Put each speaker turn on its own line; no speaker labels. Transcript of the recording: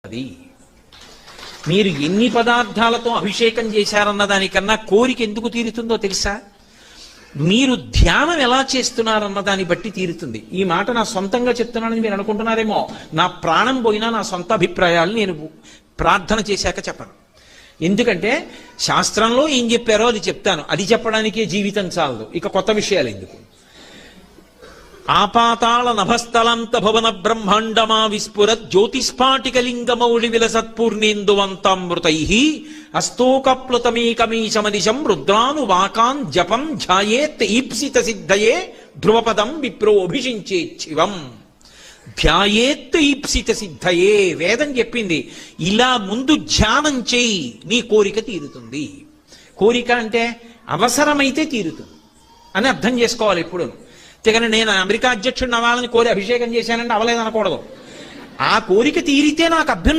అది మీరు ఎన్ని పదార్థాలతో అభిషేకం చేశారన్న దానికన్నా కోరిక ఎందుకు తీరుతుందో తెలుసా? మీరు ధ్యానం ఎలా చేస్తున్నారన్న దాన్ని బట్టి తీరుతుంది. ఈ మాట నా సొంతంగా చెప్తున్నానని మీరు అనుకుంటున్నారేమో. నా ప్రాణం పోయినా నా సొంత అభిప్రాయాలు నేను ప్రార్థన చేశాక చెప్పను. ఎందుకంటే శాస్త్రంలో ఏం చెప్పారో అది చెప్తాను. అది చెప్పడానికే జీవితం చాలదు, ఇక కొత్త విషయాలు ఎందుకు. ఆపాతాళ నభస్థలంత భవన బ్రహ్మాండమా విస్ఫురత్ జ్యోతిస్ఫాటికలింగమౌళి విలసత్పూర్ణేందువంతామృతై అస్తోకప్లుతమేకమీశమనిశం రుద్రాను వాకాన్ జపం ధ్యాయేత్ ఈప్సిత సిద్ధయే ధ్రువపదం విప్రోభిషించేచ్చివం. ధ్యాయేత్ ఈప్సిత సిద్ధయే వేదం చెప్పింది. ఇలా ముందు ధ్యానం చేయి, నీ కోరిక తీరుతుంది. కోరిక అంటే అవసరమైతే తీరుతుంది అని అర్థం చేసుకోవాలి ఎప్పుడు. తెగని నేను అమెరికా అధ్యక్షుడిని అవ్వాలని కోరి అభిషేకం చేశానంటే అవలేదనకూడదు. ఆ కోరిక తీరితే నాకు అభ్యున్నతి